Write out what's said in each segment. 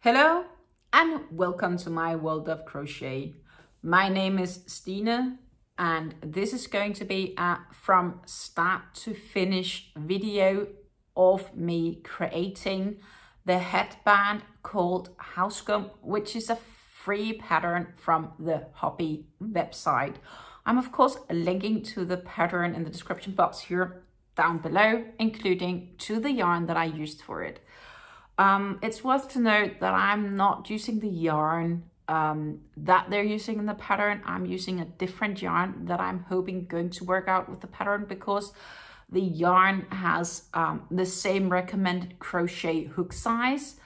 Hello and welcome to my world of crochet. My name is Stine and this is going to be a from start to finish video of me creating the headband called Havskum, which is a free pattern from the Hobbii website. I'm of course linking to the pattern in the description box here down below, including to the yarn that I used for it. It's worth to note that I'm not using the yarn that they're using in the pattern. I'm using a different yarn that I'm hoping going to work out with the pattern, because the yarn has the same recommended crochet hook size,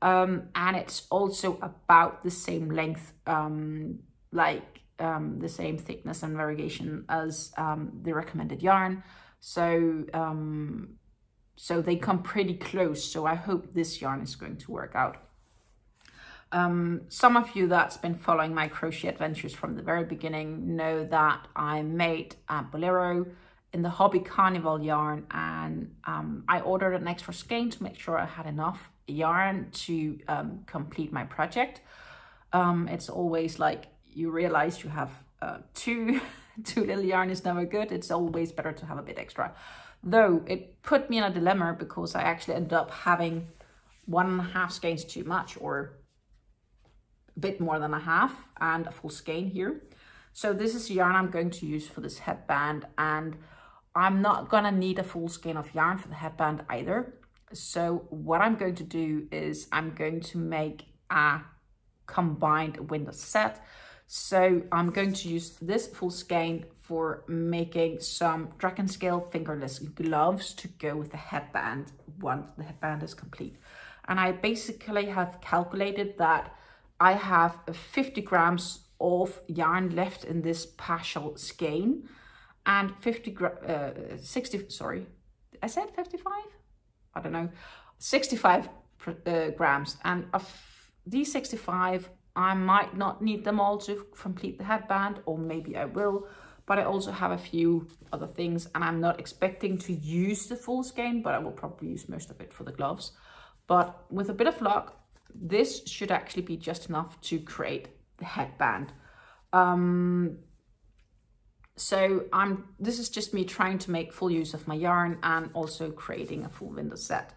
and it's also about the same length, the same thickness and variegation as the recommended yarn. So they come pretty close, so I hope this yarn is going to work out. Some of you that's been following my crochet adventures from the very beginning know that I made a bolero in the Hobbii Carnival yarn, and I ordered an extra skein to make sure I had enough yarn to complete my project. It's always like you realize you have too little yarn is never good. It's always better to have a bit extra. Though it put me in a dilemma because I actually ended up having 1.5 skeins too much, or a bit more than a half, and a full skein here. So this is yarn I'm going to use for this headband, and I'm not gonna need a full skein of yarn for the headband either. So what I'm going to do is I'm going to make a combined window set. So I'm going to use this full skein for making some dragon scale fingerless gloves to go with the headband once the headband is complete. And I basically have calculated that I have 50 grams of yarn left in this partial skein, and 60, sorry, I said 55? I don't know, 65 grams. And of these 65, I might not need them all to complete the headband, or maybe I will, but I also have a few other things, and I'm not expecting to use the full skein, but I will probably use most of it for the gloves. But with a bit of luck, this should actually be just enough to create the headband. This is just me trying to make full use of my yarn and also creating a full window set.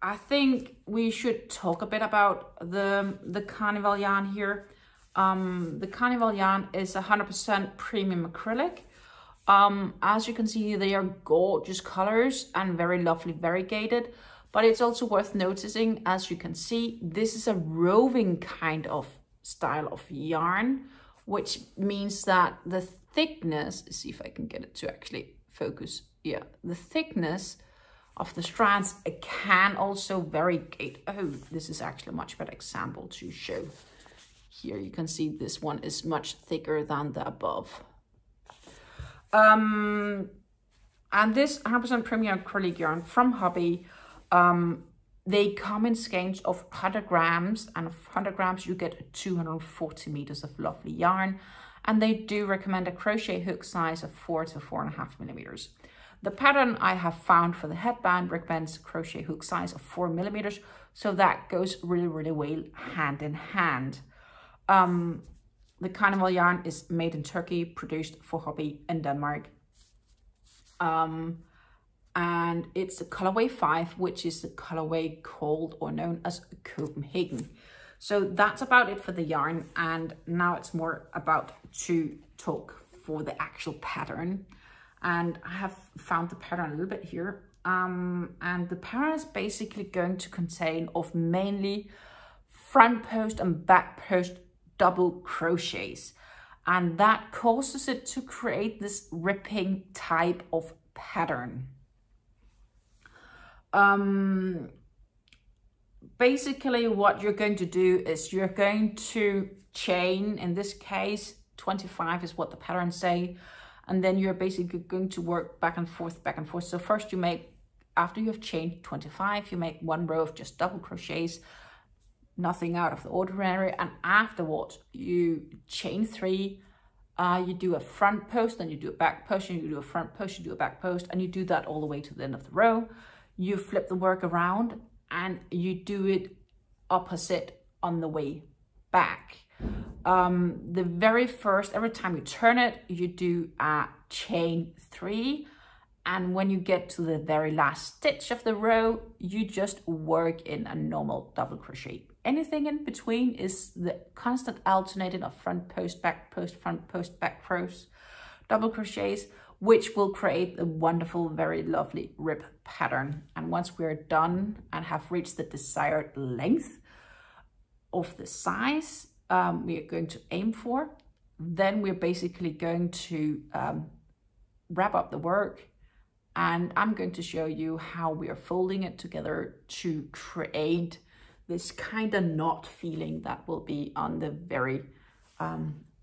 I think we should talk a bit about the Carnival yarn here. The Carnival yarn is 100% premium acrylic. As you can see, they are gorgeous colors and very lovely variegated, but it's also worth noticing, as you can see, this is a roving kind of style of yarn, which means that the thickness, let's see if I can get it to actually focus. Yeah, the thickness of the strands can also variegate. Oh, this is actually a much better example to show. Here you can see this one is much thicker than the above. And this 100% premium acrylic yarn from Hobbii, they come in skeins of 100 grams, and of 100 grams you get 240 meters of lovely yarn, and they do recommend a crochet hook size of 4 to 4.5 millimeters. The pattern I have found for the headband recommends crochet hook size of 4 millimeters, so that goes really well hand in hand. The Carnival yarn is made in Turkey, produced for Hobbii in Denmark. And it's the colorway 5, which is the colorway called or known as Copenhagen. So that's about it for the yarn, and now it's more about to talk for the actual pattern. And I have found the pattern a little bit here. And the pattern is basically going to contain of mainly front post and back post double crochets. And that causes it to create this ripping type of pattern. Basically what you're going to do is you're going to chain, in this case 25 is what the patterns say, and then you're basically going to work back and forth. So first you make, after you have chained 25, you make 1 row of just double crochets, nothing out of the ordinary, and afterwards you chain 3, you do a front post, then you do a back post, and you do a front post, you do a back post, and you do that all the way to the end of the row. You flip the work around and you do it opposite on the way back. The very first, every time you turn it, you do a chain 3, and when you get to the very last stitch of the row, you just work in a normal double crochet. Anything in between is the constant alternating of front post, back post, front post, back post, double crochets, which will create a wonderful, very lovely rib pattern. And once we're done and have reached the desired length of the size we are going to aim for, then we're basically going to wrap up the work, and I'm going to show you how we are folding it together to create this kind of knot feeling that will be on the very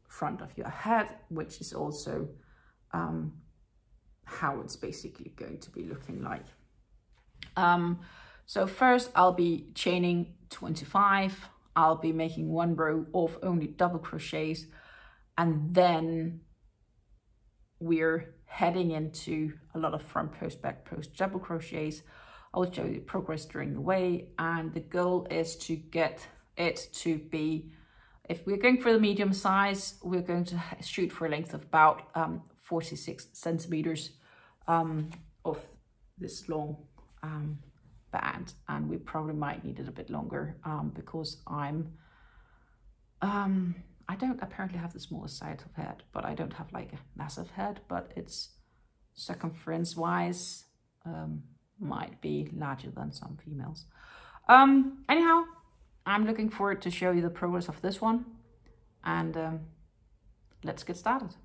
front of your head, which is also how it's basically going to be looking like. So first I'll be chaining 25. I'll be making 1 row of only double crochets, and then we're heading into a lot of front post, back post, double crochets. I'll show you progress during the way, and the goal is to get it to be, if we're going for the medium size, we're going to shoot for a length of about 46 centimeters of this long band, and we probably might need it a bit longer because I don't apparently have the smallest side of head, but I don't have like a massive head, but it's circumference wise might be larger than some females. Anyhow, I'm looking forward to show you the progress of this one, and let's get started.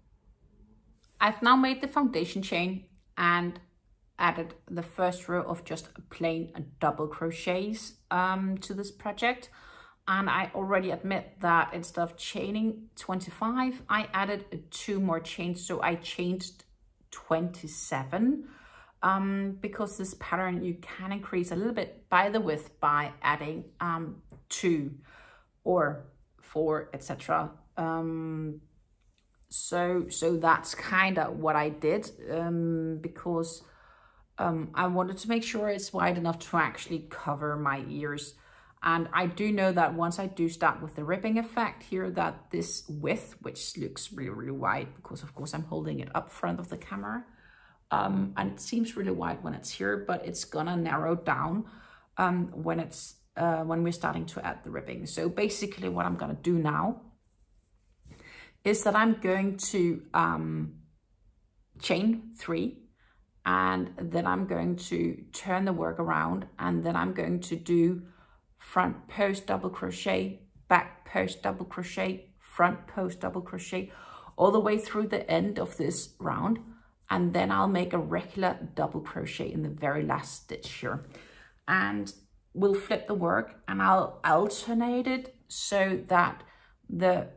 I've now made the foundation chain and added the first row of just plain double crochets to this project, and I already admit that instead of chaining 25, I added 2 more chains, so I changed 27 because this pattern you can increase a little bit by the width by adding 2 or 4, etc. So that's kind of what I did because I wanted to make sure it's wide enough to actually cover my ears. And I do know that once I do start with the ribbing effect here, that this width, which looks really, really wide, because of course I'm holding it up front of the camera, and it seems really wide when it's here, but it's gonna narrow down when we're starting to add the ribbing. So basically what I'm gonna do now is that I'm going to chain 3, and then I'm going to turn the work around, and then I'm going to do front post double crochet, back post double crochet, front post double crochet, all the way through the end of this round, and then I'll make a regular double crochet in the very last stitch here. And we'll flip the work, and I'll alternate it so that the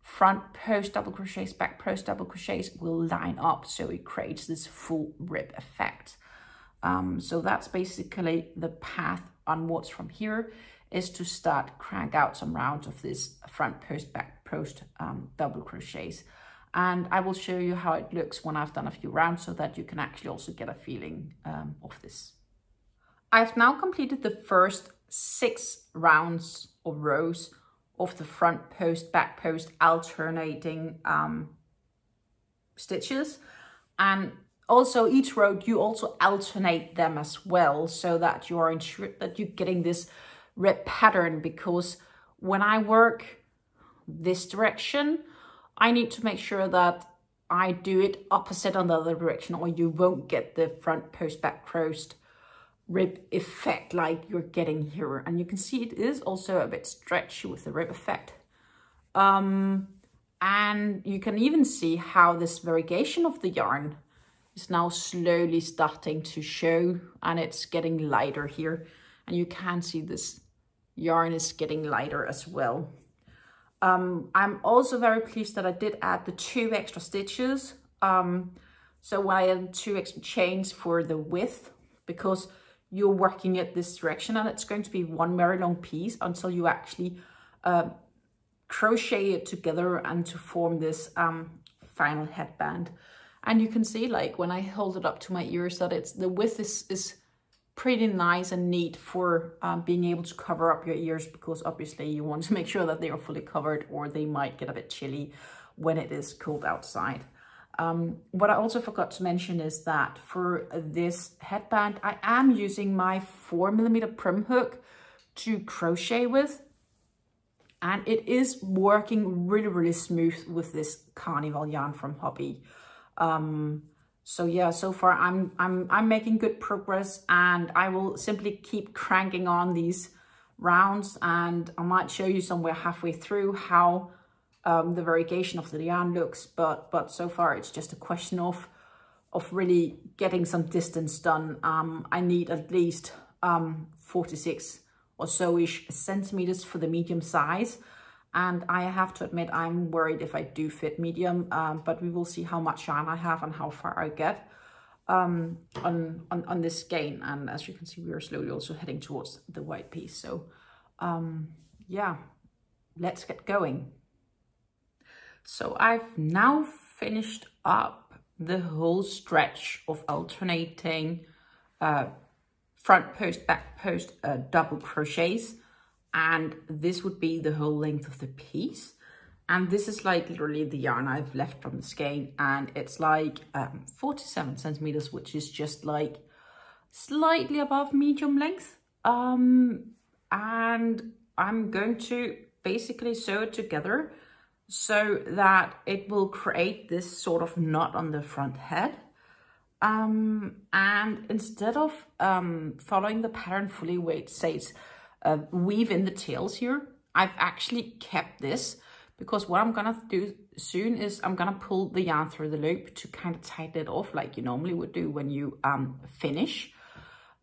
front post double crochets, back post double crochets will line up, so it creates this full rib effect. So that's basically the path onwards from here, is to start crank out some rounds of this front post, back post double crochets. And I will show you how it looks when I've done a few rounds, so that you can actually also get a feeling of this. I've now completed the first 6 rounds or rows of the front post, back post alternating stitches, and also each row you also alternate them as well, so that you are ensured that you're getting this rib pattern, because when I work this direction, I need to make sure that I do it opposite on the other direction, or you won't get the front post, back post rib effect like you're getting here. And you can see it is also a bit stretchy with the rib effect. And you can even see how this variegation of the yarn is now slowly starting to show, and it's getting lighter here. And you can see this yarn is getting lighter as well. I'm also very pleased that I did add the 2 extra stitches. So when I added 2 extra chains for the width, because you're working it this direction, and it's going to be one very long piece until you actually crochet it together and to form this final headband. And you can see, like when I hold it up to my ears, that the width is pretty nice and neat for being able to cover up your ears, because obviously you want to make sure that they are fully covered, or they might get a bit chilly when it is cold outside. What I also forgot to mention is that for this headband, I am using my 4mm prim hook to crochet with, and it is working really smooth with this carnival yarn from Hobbii. So yeah, so far I'm making good progress, and I will simply keep cranking on these rounds, and I might show you somewhere halfway through how the variegation of the yarn looks, but so far it's just a question of really getting some distance done. I need at least 46 or so-ish centimeters for the medium size, and I have to admit I'm worried if I do fit medium, but we will see how much yarn I have and how far I get on this skein. And as you can see, we are slowly also heading towards the white piece. So yeah, let's get going. So I've now finished up the whole stretch of alternating front post, back post, double crochets, and this would be the whole length of the piece. And this is like literally the yarn I've left from the skein, and it's like 47 centimeters, which is just like slightly above medium length. And I'm going to basically sew it together so that it will create this sort of knot on the front head. And instead of following the pattern fully where it says weave in the tails here, I've actually kept this, because what I'm gonna do soon is I'm gonna pull the yarn through the loop to kind of tighten it off like you normally would do when you finish.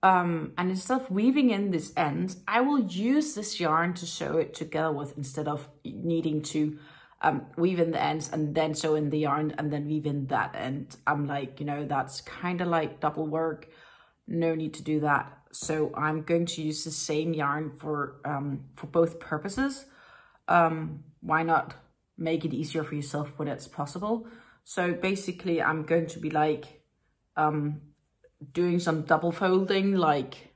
And instead of weaving in this end, I will use this yarn to sew it together with, instead of needing to weave in the ends and then sew in the yarn and then weave in that end. I'm like, you know, that's kind of like double work. No need to do that. So I'm going to use the same yarn for both purposes. Why not make it easier for yourself when it's possible? So basically I'm going to be like doing some double folding, like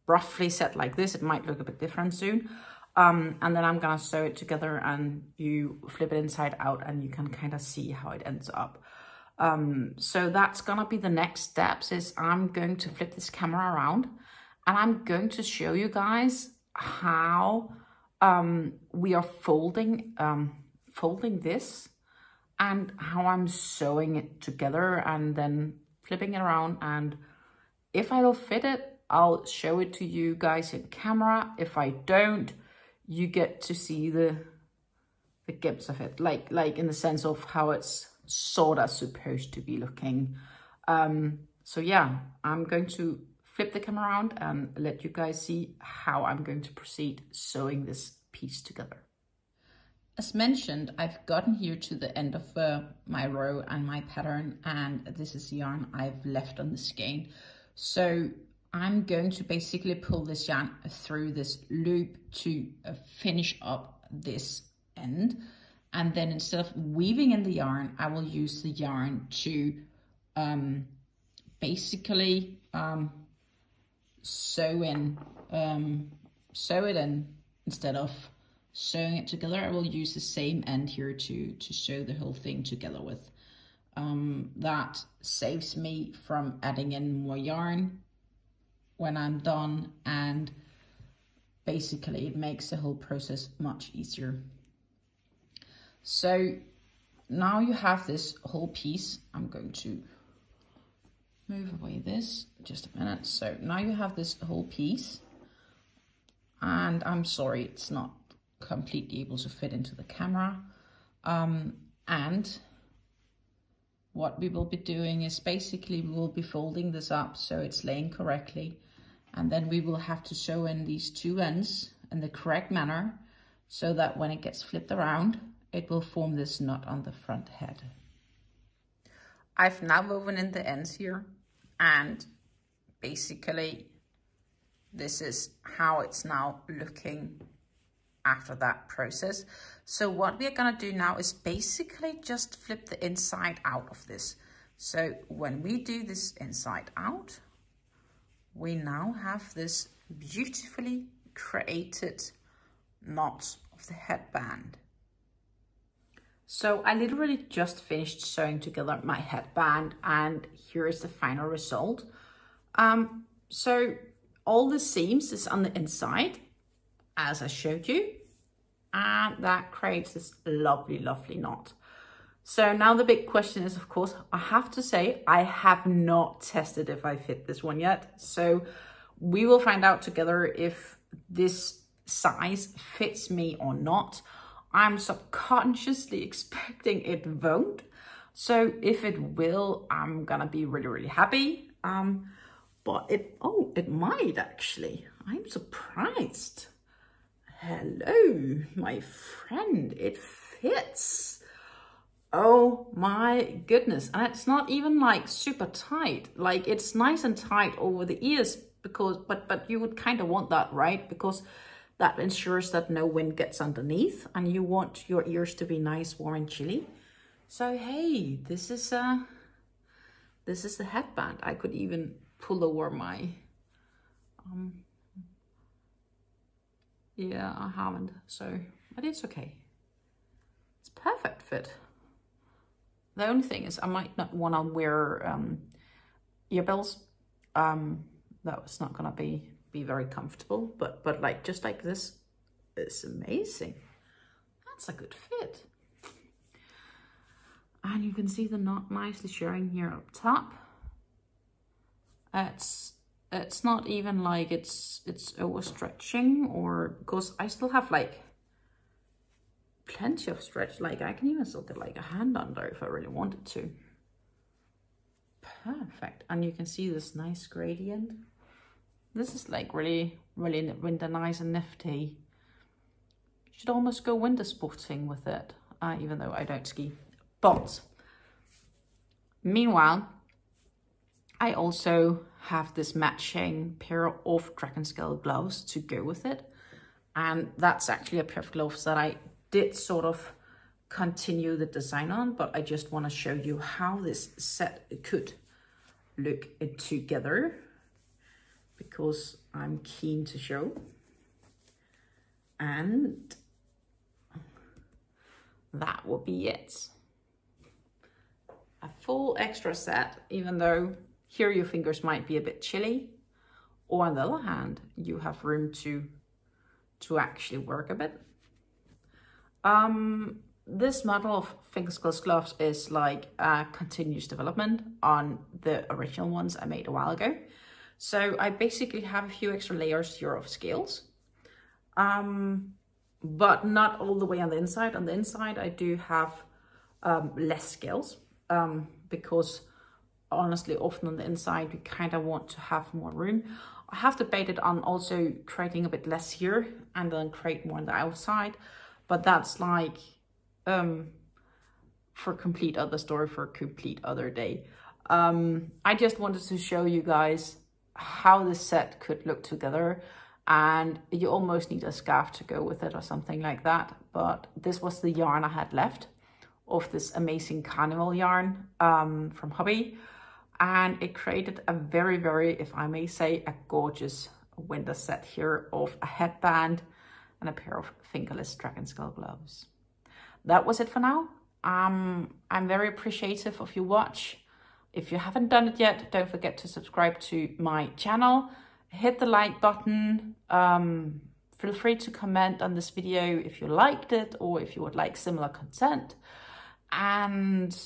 roughly set like this. It might look a bit different soon. And then I'm gonna sew it together, and you flip it inside out and you can kind of see how it ends up. So that's gonna be the next steps. Is I'm going to flip this camera around and I'm going to show you guys how we are folding this, and how I'm sewing it together and then flipping it around. And if I will fit it, I'll show it to you guys in camera. If I don't, you get to see the glimpse of it, like in the sense of how it's sort of supposed to be looking. So yeah, I'm going to flip the camera around and let you guys see how I'm going to proceed sewing this piece together. As mentioned, I've gotten here to the end of my row and my pattern, and this is the yarn I've left on the skein. So I'm going to basically pull this yarn through this loop to finish up this end. And then instead of weaving in the yarn, I will use the yarn to basically sew it in. Instead of sewing it together, I will use the same end here to sew the whole thing together with. That saves me from adding in more yarn when I'm done, and basically it makes the whole process much easier. So now you have this whole piece. I'm going to move away this just a minute. So now you have this whole piece, and I'm sorry it's not completely able to fit into the camera. And what we will be doing is basically we will be folding this up so it's laying correctly, and then we will have to sew in these two ends in the correct manner so that when it gets flipped around, it will form this knot on the front head. I've now woven in the ends here, and basically this is how it's now looking after that process. So what we are going to do now is basically just flip the inside out of this. So when we do this inside out, we now have this beautifully created knot of the headband. So I literally just finished sewing together my headband, and here is the final result. So all the seams is on the inside, as I showed you, and that creates this lovely, lovely knot. So now the big question is, of course, I have to say, I have not tested if I fit this one yet. So we will find out together if this size fits me or not. I'm subconsciously expecting it won't. So if it will, I'm gonna be really, really happy. But it might actually. I'm surprised. Hello, my friend, it fits. Oh my goodness. And it's not even like super tight. Like it's nice and tight over the ears because, but you would kind of want that, right? Because that ensures that no wind gets underneath and you want your ears to be nice, warm and chilly. So, hey, this is the headband. I could even pull over my, yeah, I haven't, so, but it's okay. It's perfect fit. The only thing is I might not want to wear earbuds. That was not gonna be very comfortable, but like just like this, it's amazing. That's a good fit. And you can see the knot nicely showing here up top. It's not even like it's overstretching, or because I still have like plenty of stretch. Like I can even still get like a hand under if I really wanted to. Perfect. And you can see this nice gradient. This is like really, really winter nice and nifty. You should almost go winter sporting with it, even though I don't ski. But meanwhile, I also have this matching pair of dragon scale gloves to go with it. And that's actually a pair of gloves that I did sort of continue the design on, but I just want to show you how this set could look together, because I'm keen to show. And that will be it. A full extra set, even though here your fingers might be a bit chilly, or on the other hand, you have room to actually work a bit. This model of finger skills gloves is like a continuous development on the original ones I made a while ago. So I basically have a few extra layers here of scales, but not all the way on the inside. On the inside, I do have less scales, because honestly, often on the inside, we kind of want to have more room. I have debated on also creating a bit less here and then create more on the outside, but that's like for a complete other story, for a complete other day. I just wanted to show you guys how this set could look together, and you almost need a scarf to go with it or something like that. But this was the yarn I had left of this amazing carnival yarn from Hobbii, and it created a very, very, if I may say, a gorgeous winter set here of a headband and a pair of fingerless dragon scale gloves. That was it for now. I'm very appreciative of your watch. If you haven't done it yet, don't forget to subscribe to my channel. Hit the like button. Feel free to comment on this video if you liked it or if you would like similar content. And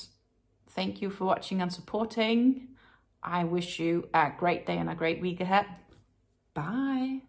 thank you for watching and supporting. I wish you a great day and a great week ahead. Bye.